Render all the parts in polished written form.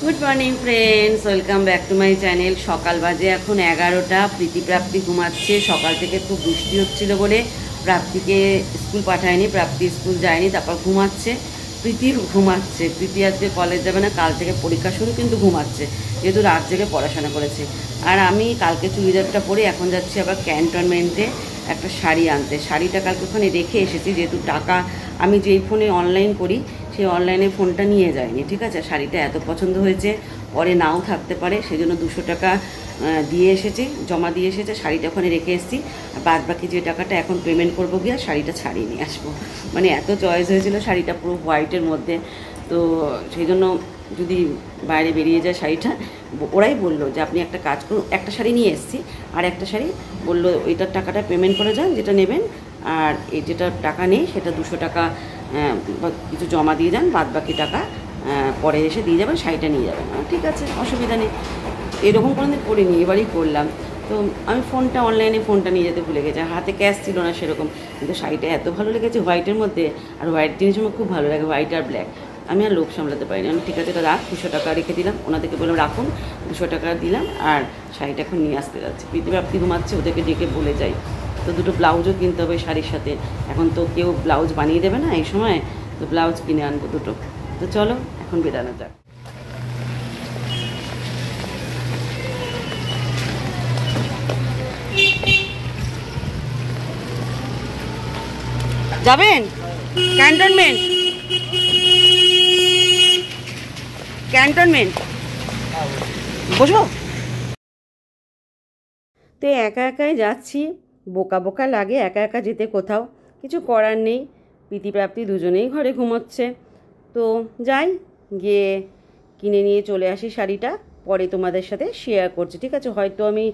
Good morning friends, welcome back to my channel. সকাল বাজে এখন 11টা। প্রাপ্তি ঘুমাচ্ছে। সকাল থেকে খুব বৃষ্টি হচ্ছিল বলে প্রাপ্তিকে স্কুল পাঠায়নি, প্রাপ্তি স্কুল যায়নি, তারপর ঘুমাচ্ছে। প্রীতি ঘুমাচ্ছে। প্রীতি আজকে কলেজ যাবে না, কাল থেকে পরীক্ষা শুরু, কিন্তু ঘুমাচ্ছে যেহেতু রাত জেগে পড়াশোনা করেছে। আর আমি কালকে চুড়িদারটা পরে এখন যাচ্ছি আবার ক্যান্টনমেন্টে একটা শাড়ি আনতে। শাড়িটা কালকে ওখানে রেখে এসেছি, যেহেতু টাকা আমি যেই ফোনে অনলাইন করি সেই অনলাইনে ফোনটা নিয়ে যায়নি। ঠিক আছে, শাড়িটা এত পছন্দ হয়েছে, পরে নাও থাকতে পারে, সেই জন্য 200 টাকা দিয়ে এসেছি, জমা দিয়ে এসেছে। শাড়িটা ওখানে রেখে এসেছি, আর বাদ বাকি যে টাকাটা এখন পেমেন্ট করবো গিয়ে শাড়িটা ছাড়িয়ে নিয়ে আসবো। মানে এত চয়েস হয়েছিল শাড়িটা, পুরো হোয়াইটের মধ্যে। তো সেই জন্য যদি বাইরে বেরিয়ে যায় শাড়িটা, ওরাই বললো যে আপনি একটা কাজ করুন, একটা শাড়ি নিয়ে এসেছি, আর একটা শাড়ি বললো ওইটার টাকাটা পেমেন্ট করে যান যেটা নেবেন, আর এই যেটা টাকা নেই সেটা 200 টাকা কিছু জমা দিয়ে যান, বাদ বাকি টাকা পরে এসে দিয়ে যাবেন, শাড়িটা নিয়ে যাবেন। ঠিক আছে, অসুবিধা নেই। এরকম কোনোদিন করিনি, এবারই করলাম। তো আমি ফোনটা অনলাইনে ফোনটা নিয়ে যেতে ভুলে গেছি, হাতে ক্যাশ ছিল না সেরকম, কিন্তু শাড়িটা এত ভালো লেগেছে হোয়াইটের মধ্যে। আর হোয়াইট জিনিস আমার খুব ভালো লাগে, হোয়াইট আর ব্ল্যাক। আমি আর লোক সামলাতে পারিনি। আমি ঠিক আছে এটা রাখ, 200 টাকা রেখে দিলাম, ওনাদেরকে বললাম রাখুন, 200 টাকা দিলাম, আর শাড়িটা এখন নিয়ে আসতে যাচ্ছি। প্রাপ্তি ঘুমাচ্ছে, ওদেরকে ডেকে বলে যাই। তো দুটো ব্লাউজও কিনতে হবে শাড়ির সাথে। এখন তো কেউ ব্লাউজ বানিয়ে দেবে না এই সময়, তো ব্লাউজ কিনে আনবো দুটো। তো চলো এখন বেরানো যাক। যাবেন ক্যান্টনমেন্ট? ক্যান্টনমেন্ট বসো। তো একা একাই যাচ্ছি, বোকা বোকা লাগে একা একা যেতে কোথাও, কিছু করার নেই। প্রাপ্তি দুজনেই ঘরে ঘুমোচ্ছে। তো যাই, গিয়ে কিনে নিয়ে চলে আসি শাড়িটা, পরে তোমাদের সাথে শেয়ার করছি। ঠিক আছে, হয়তো আমি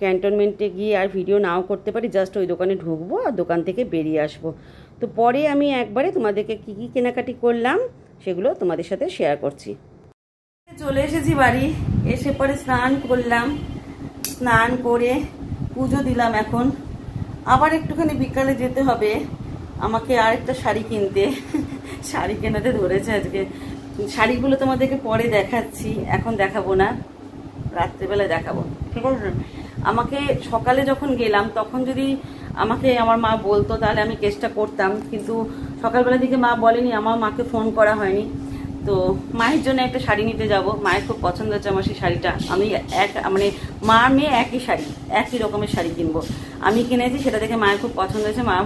ক্যান্টনমেন্টে গিয়ে আর ভিডিও নাও করতে পারি, জাস্ট ওই দোকানে ঢুকবো আর দোকান থেকে বেরিয়ে আসবো। তো পরে আমি একবারে তোমাদেরকে কী কী কেনাকাটি করলাম সেগুলো তোমাদের সাথে শেয়ার করছি। চলে এসেছি বাড়ি, এসে পরে স্নান করলাম, স্নান করে পুজো দিলাম। এখন আবার একটুখানি বিকালে যেতে হবে আমাকে আরেকটা শাড়ি কিনতে। শাড়ি কেনাতে ধরেছে আজকে। শাড়িগুলো তোমাদেরকে পরে দেখাচ্ছি, এখন দেখাবো না, রাত্রেবেলা দেখাবো। ঠিক আছে, আমাকে সকালে যখন গেলাম তখন যদি আমাকে আমার মা বলতো তাহলে আমি চেষ্টা করতাম, কিন্তু সকালবেলা দিকে মা বলেনি, আমার মাকে ফোন করা হয়নি। তো মায়ের জন্য একটা শাড়ি নিতে যাব, মায়ের খুব পছন্দ হচ্ছে আমার সেই শাড়িটা। আমি মানে মা মেয়ে একই শাড়ি, একই রকমের শাড়ি কিনবো। আমি কিনেছি, সেটা দেখে মায়ের খুব পছন্দ হয়েছে। মা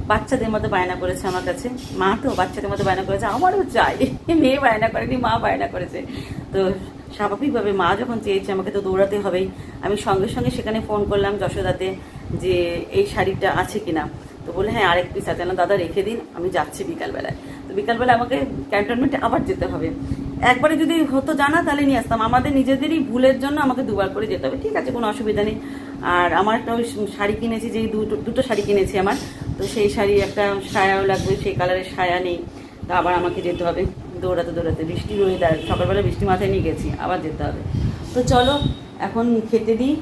বাচ্চাদের মতো বায়না করেছে আমার কাছে, মা তো বাচ্চাদের মতো বায়না করেছে, আমারও চাই। মেয়ে বায়না করেনি, মা বায়না করেছে। তো স্বাভাবিকভাবে মা যখন চেয়েছে আমাকে তো দৌড়াতে হবেই। আমি সঙ্গে সঙ্গে সেখানে ফোন করলাম যশোদাতে যে এই শাড়িটা আছে কিনা। তো বলে হ্যাঁ আরেক পিস আছে। না দাদা রেখে দিন, আমি যাচ্ছি বিকালবেলায়। তো বিকালবেলা আমাকে ক্যান্টনমেন্টে আবার যেতে হবে। একবারে যদি হতো জানা তাহলে নিয়ে আসতাম, আমাদের নিজেদেরই ভুলের জন্য আমাকে দুবার করে যেতে হবে। ঠিক আছে, কোনো অসুবিধা নেই। আর আমার একটা ওই শাড়ি কিনেছি, যেই দুটো শাড়ি কিনেছি আমার, তো সেই শাড়ি একটা সায়াও লাগবে, সেই কালারের সায়া নেই, তো আবার আমাকে যেতে হবে দৌড়াতে দৌড়াতে। বৃষ্টি ওয়েদার, সকালবেলা বৃষ্টি মাথায় নিয়ে গেছি, আবার যেতে হবে। তো চলো এখন খেতে দিই।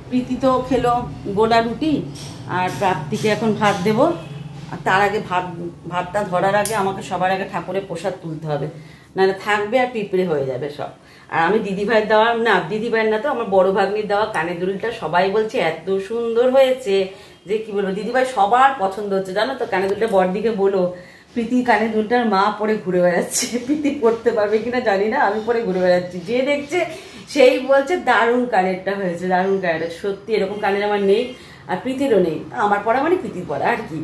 প্রীতি তো খেলো গোলা রুটি, আর প্রাপ্তিকে এখন ভাত দেবো। আর তার আগে ভাতটা ধরার আগে আমাকে সবার আগে ঠাকুরের প্রসাদ তুলতে হবে, নাহলে থাকবে আর পিঁপড়ে হয়ে যাবে সব। আর আমি দিদিভাইয়ের দেওয়া, না দিদিভাইয়ের না, তো আমার বড় ভাগ্নির দেওয়া কানের দুলটা সবাই বলছে এত সুন্দর হয়েছে যে কি বলবো, দিদিভাই সবার পছন্দ হচ্ছে জানো তো। কানের দুলটা বড়দিকে বলো, প্রীতি কানের দুলটার মা পরে ঘুরে বেড়াচ্ছে। প্রীতি পড়তে পারবে কিনা জানি না, আমি পরে ঘুরে বেড়াচ্ছি। যে দেখছে সেই বলছে দারুণ কানেরটা হয়েছে, দারুণ কানেরটা। সত্যি এরকম কানের আমার নেই, আর প্রীতিরও নেই। আমার পড়া মানে প্রীতির পড়া আর কি।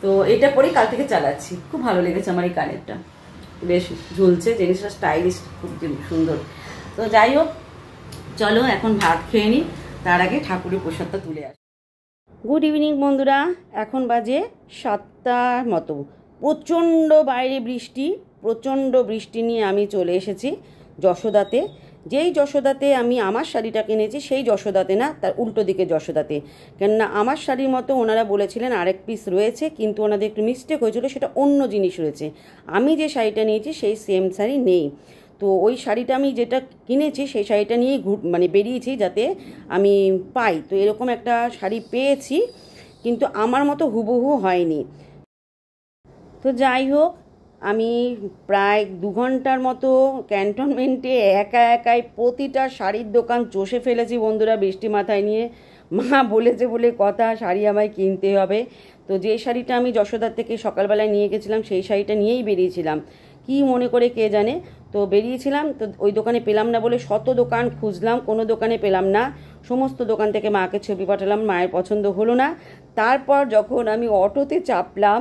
তো এটা পরেই কাল থেকে চালাচ্ছি, খুব ভালো লেগেছে আমার এই কানেরটা, বেশ ঝুলছে, জিনিসটা স্টাইলিশ, খুব সুন্দর। তো যাই হোক, চলো এখন ভাত খেয়ে নিই, তার আগে ঠাকুরের প্রসাদটা তুলে আসি। গুড ইভিনিং বন্ধুরা, এখন বাজে 7টার মতো। প্রচণ্ড বাইরে বৃষ্টি, প্রচণ্ড বৃষ্টি নিয়ে আমি চলে এসেছি যশোদাতে। যেই যশোদাতে আমি আমার শাড়িটা কিনেছি সেই যশোদাতে না, তার উল্টো দিকে যশোদাতে। কেননা আমার শাড়ির মতো ওনারা বলেছিলেন আরেক পিস রয়েছে, কিন্তু ওনাদের একটু মিস্টেক হয়েছিল, সেটা অন্য জিনিস রয়েছে। আমি যে শাড়িটা নিয়েছি সেই সেম শাড়ি নেই। তো ওই শাড়িটা আমি যেটা কিনেছি সেই শাড়িটা নিয়েই মানে বেরিয়েছি যাতে আমি পাই। তো এরকম একটা শাড়ি পেয়েছি, কিন্তু আমার মতো হুবহু হয়নি। তো যাই হোক, আমি প্রায় 2 ঘন্টার মতো ক্যান্টনমেন্টে একা একাই প্রতিটা শাড়ির দোকান চষে ফেলেছি বন্ধুরা, বৃষ্টি মাথায় নিয়ে। মা বলেছে বলে কথা, শাড়ি আমায় কিনতে হবে। তো যে শাড়িটা আমি যশোদার থেকে সকালবেলায় নিয়ে গেছিলাম সেই শাড়িটা নিয়েই বেরিয়েছিলাম, কি মনে করে কে জানে। তো বেরিয়েছিলাম, তো ওই দোকানে পেলাম না বলে শত দোকান খুঁজলাম, কোনো দোকানে পেলাম না। সমস্ত দোকান থেকে মাকে ছবি পাঠালাম, মায়ের পছন্দ হলো না। তারপর যখন আমি অটোতে চাপলাম,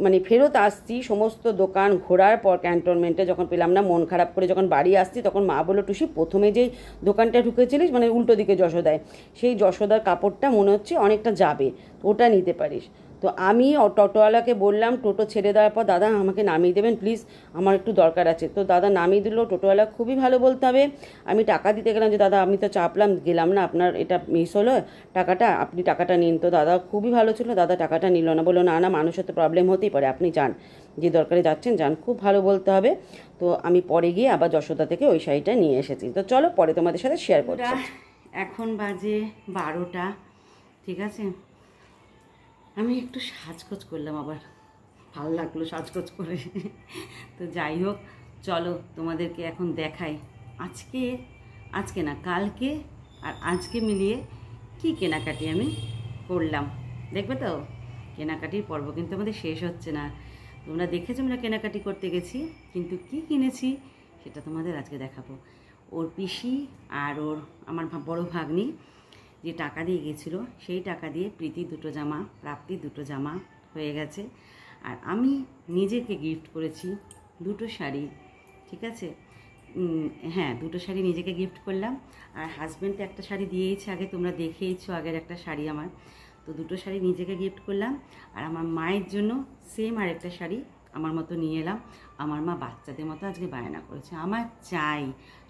মানে ফেরত আসছি, সমস্ত দোকান ঘোরার পর ক্যান্টনমেন্টে যখন পেলাম না, মন খারাপ করে যখন বাড়ি আসছি, তখন মা বললো, টুসি প্রথমে যেই দোকানটা ঢুকেছিলিস মানে উল্টো দিকে যশোদায়, সেই যশোদার কাপড়টা মনে হচ্ছে অনেকটা যাবে, ওটা নিতে পারিস। তো আমি টোটোওয়ালাকে বললাম, টোটো ছেড়ে দেওয়ার পর, দাদা আমাকে নামিয়ে দেবেন প্লিজ, আমার একটু দরকার আছে। তো দাদা নামিয়ে দিল। টোটোওয়ালা খুবই ভালো বলতে হবে। আমি টাকা দিতে গেলাম যে দাদা আমি তো চাপলাম গেলাম না, আপনার এটা মিস হলো টাকাটা, আপনি টাকাটা নিন। তো দাদা খুবই ভালো ছিল, দাদা টাকাটা নিল না, বললো না না, মানুষের তো প্রবলেম হতেই পারে, আপনি যান, যে দরকারে যাচ্ছেন যান, খুব ভালো বলতে হবে। তো আমি পরে গিয়ে আবার যশোদা থেকে ওই শাড়িটা নিয়ে এসেছি। তো চলো পরে তোমাদের সাথে শেয়ার করছি। এখন বাজে 12টা, ঠিক আছে। আমি একটু সাজগোজ করলাম, আবার ভালো লাগলো সাজগোজ করে। তো যাই হোক, চলো তোমাদেরকে এখন দেখাই আজকে না কালকে আর আজকে মিলিয়ে কি কেনাকাটি আমি করলাম। দেখবে তো, কেনাকাটির পর্ব কিন্তু আমাদের শেষ হচ্ছে না। তোমরা দেখেছো আমরা কেনাকাটি করতে গেছি, কিন্তু কি কিনেছি সেটা তোমাদের আজকে দেখাবো। ওর পিসি আর আমার বড় ভাগ্নি যে টাকা দিয়ে গেছিলো, সেই টাকা দিয়ে প্রীতি 2টো জামা, প্রাপ্তি 2টো জামা হয়ে গেছে। আর আমি নিজেকে গিফট করেছি 2টো শাড়ি, ঠিক আছে। হ্যাঁ, 2টো শাড়ি নিজেকে গিফট করলাম। আর হাজব্যান্ডকে একটা শাড়ি দিয়েইছে, আগে তোমরা দেখেইছো আগের একটা শাড়ি আমার। তো 2টো শাড়ি নিজেকে গিফট করলাম। আর আমার মায়ের জন্য সেম আরেকটা শাড়ি আমার মতো নিয়ে এলাম। আমার মা বাচ্চাদের মতো আজকে বায়না করেছে, আমার চাই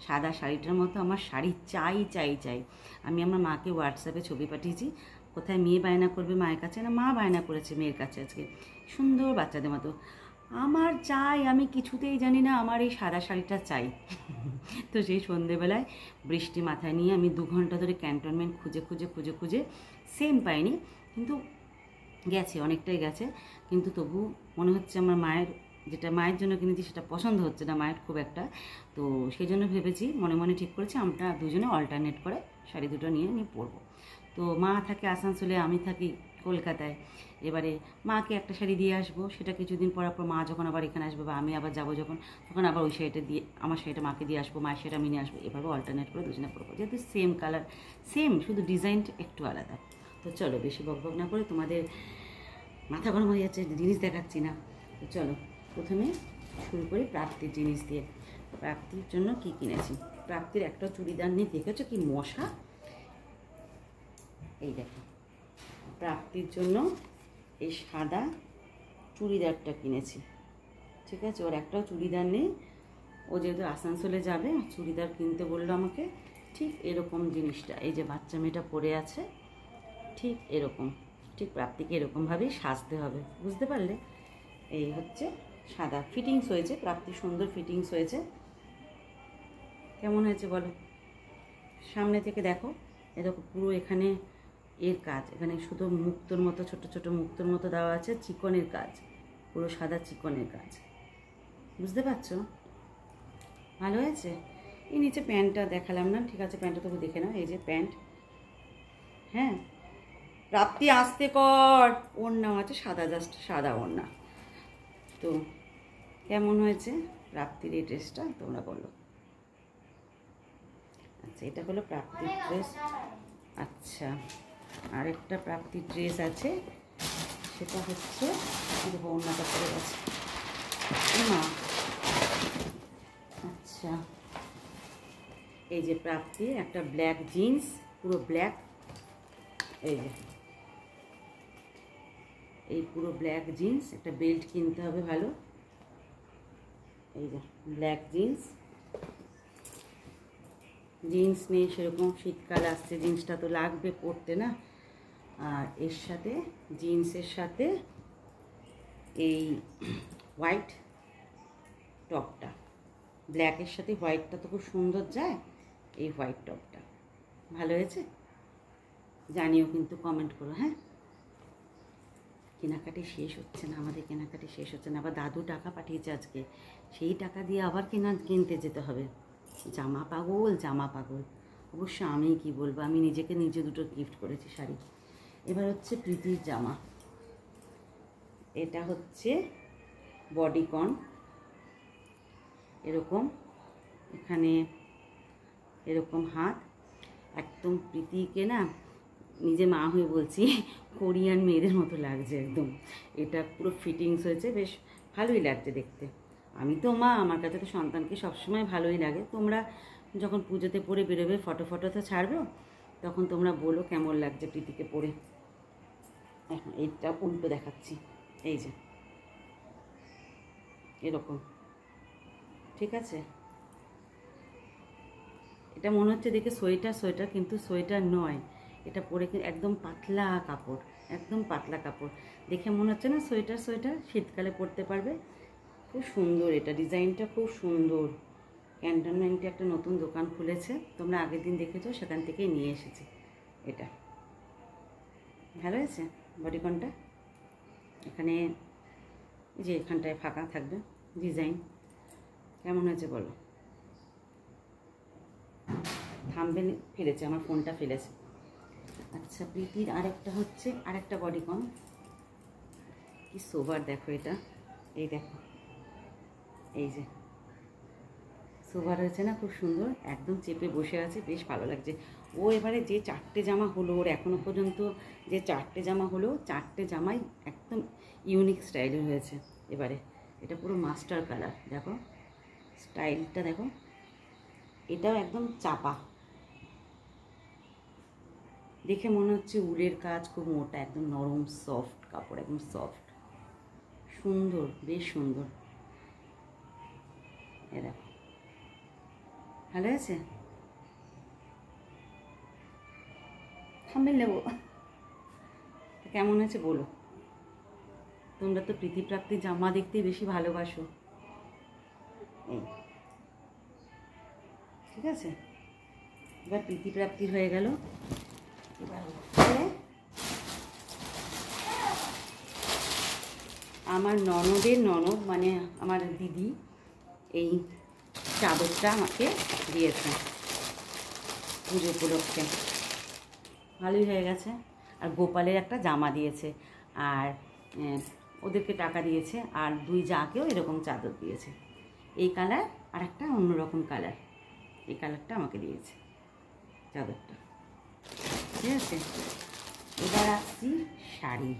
সাদা শাড়িটার মতো, আমার শাড়ি চাই চাই চাই। আমি আমার মাকে হোয়াটসঅ্যাপে ছবি পাঠিয়েছি, কোথায় মেয়ে বায়না করবে মায়ের কাছে, না মা বায়না করেছে মেয়ের কাছে আজকে, সুন্দর বাচ্চাদের মতো। আমার চাই, আমি কিছুতেই জানি না, আমার এই সাদা শাড়িটা চাই। তো সেই সন্ধেবেলায় বৃষ্টি মাথায় নিয়ে আমি 2 ঘন্টা ধরে ক্যান্টনমেন্ট খুঁজে খুঁজে খুঁজে খুঁজে সেম পাইনি, কিন্তু গেছে অনেকটাই গেছে, কিন্তু তবু মনে হচ্ছে আমার যেটা মায়ের জন্য কিনেছি সেটা পছন্দ হচ্ছে না মায়ের খুব একটা। তো সেই জন্য ভেবেছি, মনে মনে ঠিক করেছি আমরা দুজনে অল্টারনেট করে শাড়ি দুটো নিয়ে পরবো। তো মা থাকে আসানসোলে, আমি থাকি কলকাতায়। এবারে মাকে একটা শাড়ি দিয়ে আসবো, সেটা কিছুদিন পর মা যখন আবার এখানে আসবে বা আমি আবার যাবো যখন, তখন আবার ওই শাড়িটা দিয়ে, আমার শাড়িটা মাকে দিয়ে আসবো, মায়ের শাড়িটা আমি নিয়ে আসবো, এভাবে অল্টারনেট করে দুজনে পরবো, যেহেতু সেম কালার সেম, শুধু ডিজাইনটা একটু আলাদা। তো চলো বেশি বকবক না করে, তোমাদের মাথা গরম হয়ে যাচ্ছে, জিনিস দেখাচ্ছি না। তো চলো প্রথমে শুরু করি প্রাপ্তির জিনিস দিয়ে। প্রাপ্তির জন্য কি কিনেছি, প্রাপ্তির একটা চুড়িদার নিয়ে দেখেছো কি মশা, এই দেখো প্রাপ্তির জন্য এই সাদা চুড়িদারটা কিনেছি, ঠিক আছে। ওর একটাও চুড়িদার নেই, ও যেহেতু আসানসোলে যাবে চুড়িদার কিনতে বললো আমাকে। ঠিক এরকম জিনিসটা, এই যে বাচ্চা মেয়েটা পরে আছে, ঠিক এরকম, ঠিক প্রাপ্তিকে এরকমভাবেই সাজতে হবে, বুঝতে পারলে। এই হচ্ছে সাদা, ফিটিংস হয়েছে, প্রাপ্তি সুন্দর ফিটিংস হয়েছে। কেমন হয়েছে বলো, সামনে থেকে দেখো, এ দেখো পুরো এখানে এর কাজ, এখানে শুধু মুক্তোর মতো ছোট ছোট মুক্তোর মতো দেওয়া আছে, চিকনের কাজ, পুরো সাদা চিকনের কাজ, বুঝতে পারছো, ভালো হয়েছে। এই নিচে প্যান্টটা দেখালাম না, ঠিক আছে প্যান্টটা তবু দেখে নাও, এই যে প্যান্ট। হ্যাঁ প্রাপ্তি আসতে কর, ওড়না আছে সাদা, জাস্ট সাদা ওড়না। তো কেমন হয়েছে প্রাপ্তির এই ড্রেসটা তোমরা বলো। আচ্ছা এটা হলো প্রাপ্তির ড্রেস। আচ্ছা আরেকটা প্রাপ্তির ড্রেস আছে, সেটা হচ্ছে ওড়নাটা পরে গেছে না। আচ্ছা এই যে প্রাপ্তির একটা ব্ল্যাক জিন্স, পুরো ব্ল্যাক, এই যে এই পুরো ব্ল্যাক জিন্স, একটা বেল্ট কিনতে হবে ভালো, এই যে ব্ল্যাক জিন্স। জিন্স নেই সেরকম, শীতকাল আসছে, জিন্সটা তো লাগবে পরতে না। আর এর সাথে জিন্সের সাথে এই হোয়াইট টপটা, ব্ল্যাকের সাথে হোয়াইটটা তো খুব সুন্দর যায়, এই হোয়াইট টপটা ভালো হয়েছে, জানিও কিন্তু কমেন্ট করো। হ্যাঁ কেনাকাটি শেষ হচ্ছে না, আমাদের কেনাকাটি শেষ হচ্ছে না। আবার দাদু টাকা পাঠিয়েছে আজকে, সেই টাকা দিয়ে আবার কিনতে যেতে হবে। জামা পাগল, জামা পাগল। অবশ্য আমি কি বলবো, আমি নিজেকে নিজে দুটো গিফট করেছি শাড়ি। এবার হচ্ছে প্রীতির জামা। এটা হচ্ছে বডিকন, এরকম এখানে এরকম হাত, একদম প্রীতিকে না নিজে মা হয়ে বলছি, কোরিয়ান মেয়েদের মতো লাগছে একদম। এটা পুরো ফিটিংস হয়েছে, বেশ ভালোই লাগছে দেখতে। আমি তো মা, আমার কাছে তো সন্তানকে সবসময় ভালোই লাগে। তোমরা যখন পুজোতে পরে বেরোবে, ফটো তো ছাড়বে, তখন তোমরা বলো কেমন লাগছে প্রীতিকে পরে। এখন এইটা উল্টো দেখাচ্ছি, এই যে এরকম, ঠিক আছে। এটা মনে হচ্ছে দেখে সোয়েটার, কিন্তু সোয়েটার নয়। এটা পরে একদম পাতলা কাপড়, একদম পাতলা কাপড়। দেখে মনে হচ্ছে না সোয়েটার, শীতকালে পরতে পারবে। খুব সুন্দর, এটা ডিজাইনটা খুব সুন্দর। ক্যান্টনমেন্টে একটা নতুন দোকান খুলেছে, তোমরা আগের দিন দেখেছো, সেখান থেকেই নিয়ে এসেছি। এটা ভালো হয়েছে বডিকনটা। এখানে যে এখানটায় ফাঁকা থাকবে ডিজাইন, কেমন হয়েছে বলো। থাম্বনেল ফেলেছে, আমার ফোনটা ফেলেছে। আচ্ছা, প্রীতির আরেকটা বডিকন, কি সোবার দেখো এটা, এই দেখো, এই যে সোবার হয়েছে না, খুব সুন্দর, একদম চেপে বসে আছে, বেশ ভালো লাগছে। ও এবারে যে 4টে জামা হলো ওর, এখনো পর্যন্ত যে 4টে জামা হলো, 4টে জামাই একদম ইউনিক স্টাইলের হয়েছে এবারে। এটা পুরো মাস্টার কালার, দেখো স্টাইলটা দেখো। এটাও একদম চাপা, দেখে মনে হচ্ছে উলের কাজ, খুব মোটা, একদম নরম সফট কাপড়, একদম সফট, সুন্দর, বেশ সুন্দর। এ দেখো, ভালো আছে। থাম্বনেল নেবো, কেমন আছে বলো। তোমরা তো প্রীতিপ্রাপ্তির জামা দেখতেই বেশি ভালোবাসো, এই ঠিক আছে। এবার প্রীতিপ্রাপ্তির হয়ে গেল। এবার আমার ননদের ননদ, মানে আমার দিদি, এই চাদরটা আমাকে দিয়েছে পুজো উপলক্ষে, ভালোই হয়ে গেছে। আর গোপালের একটা জামা দিয়েছে, আর ওদেরকে টাকা দিয়েছে, আর 2 জাকেও এরকম চাদর দিয়েছে। এই কালার আর একটা অন্যরকম কালার, এই কালারটা আমাকে দিয়েছে চাদরটা, ঠিক আছে। এবার আসছি শাড়ি,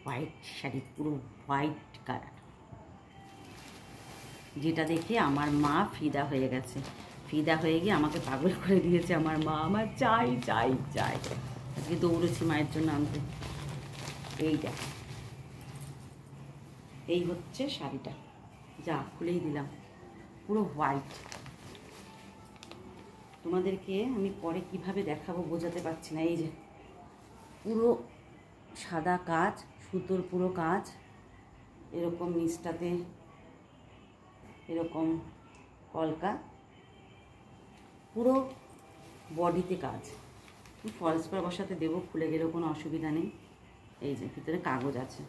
হোয়াইট শাড়ি, পুরো হোয়াইট কালার, যেটা দেখে আমার মা ফিদা হয়ে গেছে। ফিদা হয়ে গিয়ে আমাকে পাগল করে দিয়েছে আমার মা, আমার চাই চাই চাই। আজকে দৌড়েছি মায়ের জন্য আনতে। এইটা, এই হচ্ছে শাড়িটা, যা খুলেই দিলাম, পুরো হোয়াইট। তোমাদেরকে আমি পরে কিভাবে দেখাবো বোঝাতে পারছি না। এই যে পুরো সাদা কাজ, সুতোর পুরো কাজ, এরকম নিচটাতে এরকম কলকা, পুরো বডিতে কাজ। ফলস করে বসাতে দেবো, খুলে গেলেও কোনো অসুবিধা নেই। এই যে ভিতরে কাগজ আছে,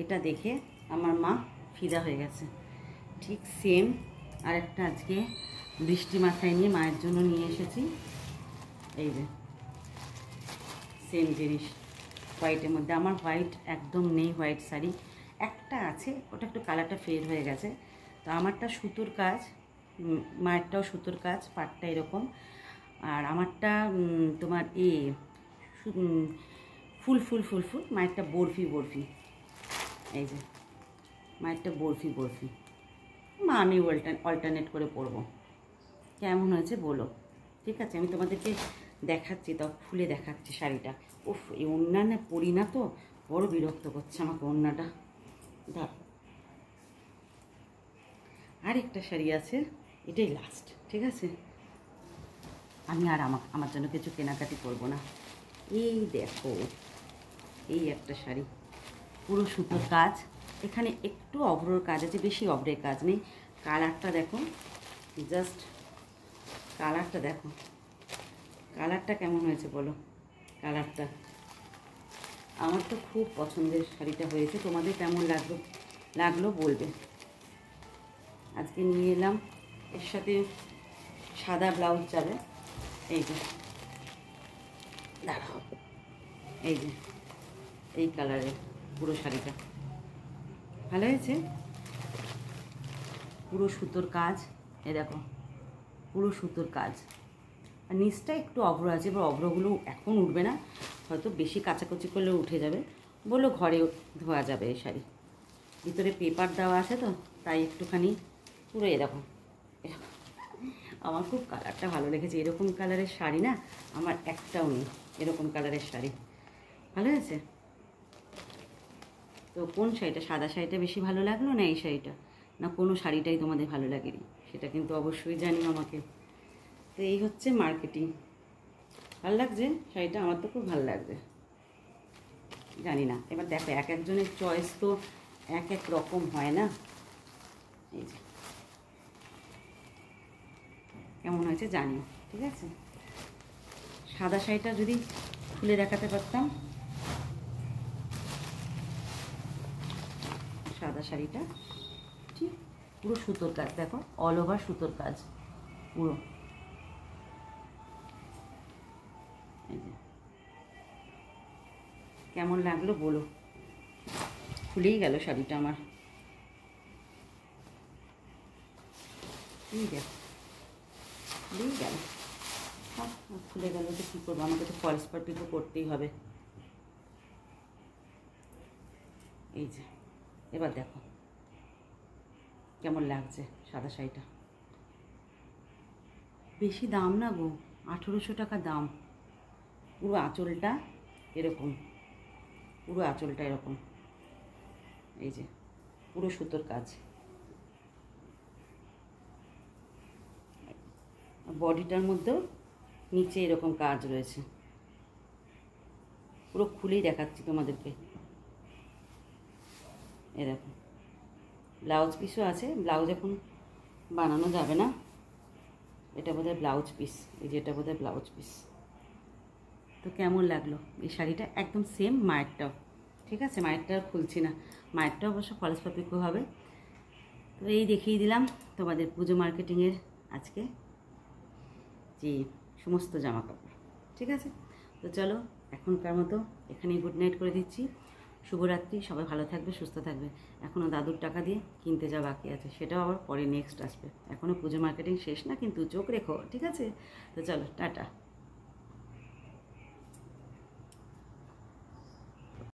এটা দেখে আমার মা ফিদা হয়ে গেছে। ঠিক সেম আরেকটা আজকে বৃষ্টি মাথায় নিয়ে মায়ের জন্য নিয়ে এসেছি। এই যে সেম জিনিস, হোয়াইটের মধ্যে। আমার হোয়াইট একদম নেই, হোয়াইট শাড়ি একটা আছে, ওটা একটু কালারটা ফেড হয়ে গেছে। তো আমারটা সুতোর কাজ, মায়েরটাও সুতোর কাজ, পাটটা এরকম। আর আমারটা তোমার ফুল ফুল ফুল ফুল, মায়েরটা বরফি বরফি। এই যে মায়েরটা বরফি বরফি। মা আমি অল্টারনেট করে পরবো। কেমন হয়েছে বলো, ঠিক আছে। আমি তোমাদেরকে দেখাচ্ছি, তাও খুলে দেখাচ্ছি শাড়িটা। উফ, এই ওড়না না পরি না তো, বড় বিরক্ত করছে আমাকে ওড়নাটা। দাও, আরেকটা শাড়ি আছে, এটাই লাস্ট, ঠিক আছে। আমি আর আমার জন্য কিছু কেনাকাটি করবো না। এই দেখো, এই একটা শাড়ি, পুরো সুতোর কাজ, এখানে একটু অভ্রর কাজ আছে, বেশি অভ্রের কাজ নেই। কালারটা দেখো, জাস্ট কালারটা দেখো, কালারটা কেমন হয়েছে বলো। কালারটা আমার তো খুব পছন্দের শাড়িটা হয়েছে, তোমাদের কেমন লাগলো বলবে। আজকে নিয়ে এলাম, এর সাথে সাদা ব্লাউজ যাবে। এই যে দাঁড়াও, এই যে এই কালারের পুরো শাড়িটা ভালো হয়েছে, পুরো সুতোর কাজ। এই দেখো পুরো সুতোর কাজ, আর নিচটা একটু অভ্র আছে, এবার অভ্রগুলো এখন উঠবে না, হয়তো বেশি কাচাকুচি করলে উঠে যাবে। বললো ঘরে ধোয়া যাবে এই শাড়ি, ভিতরে পেপার দেওয়া আছে তো তাই একটুখানি পুরো এরকম। আমার খুব কালারটা ভালো লেগেছে, এরকম কালারের শাড়ি না আমার একটাও নেই, এরকম কালারের শাড়ি ভালো হয়েছে। তো কোন শাড়িটা, সাদা শাড়িটা বেশি ভালো লাগলো না এই শাড়িটা, না কোনো শাড়িটাই তোমাদের ভালো লাগেনি, সেটা কিন্তু অবশ্যই জানিও আমাকে। তো এই হচ্ছে মার্কেটিং। ভালো লাগছে শাড়িটা, আমার তো খুব ভালো লাগছে। জানি না, এবার দেখো এক একজনের চয়েস তো এক এক রকম হয় না। এই যে কেমন হয়েছে জানিও, ঠিক আছে। সাদা শাড়িটা যদি খুলে দেখাতে পারতাম, সাদা শাড়িটা ঠিক পুরো সুতোর কাজ, দেখো অল ওভার সুতোর কাজ পুরো। এই যে কেমন লাগলো বলো, খুলেই গেল শাড়িটা আমার, ঠিক আছে খুলেই গেল। খুলে গেল তো কী করবো, আমাকে তো ফলস পাটি তো করতেই হবে। এই যে এবার দেখো কেমন লাগছে সাদা শাড়িটা, বেশি দাম না গো, 1800 টাকা দাম। পুরো আঁচলটা এরকম, পুরো আঁচলটা এরকম, এই যে পুরো সুতোর কাজ, বডিটার মধ্যেও নিচে এরকম কাজ রয়েছে। পুরো খুলেই দেখাচ্ছি তোমাদেরকে, এরকম ব্লাউজ পিসও আছে, ব্লাউজ এখন বানানো যাবে না, এটা বোধহয় ব্লাউজ পিস, এই যে এটা বোধহয় ব্লাউজ পিস। তো কেমন লাগলো এই শাড়িটা, একদম সেম মায়েরটাও, ঠিক আছে। মায়েরটা খুলছি না, মায়েরটা অবশ্য ফলস পাপিকো হবে। তো এই দেখিয়ে দিলাম তোমাদের পুজো মার্কেটিংয়ের আজকে যে সমস্ত জামা কাপড়, ঠিক আছে। তো চলো এখনকার মতো এখানেই গুড নাইট করে দিচ্ছি, শুভরাত্রি, সবাই ভালো থাকবে সুস্থ থাকবে। এখনও দাদুর টাকা দিয়ে কিনতে যা বাকি আছে সেটাও আবার পরে নেক্সট আসবে, এখনও পুজো মার্কেটিং শেষ না কিন্তু, চোখ রেখো, ঠিক আছে। তো চলো টাটা।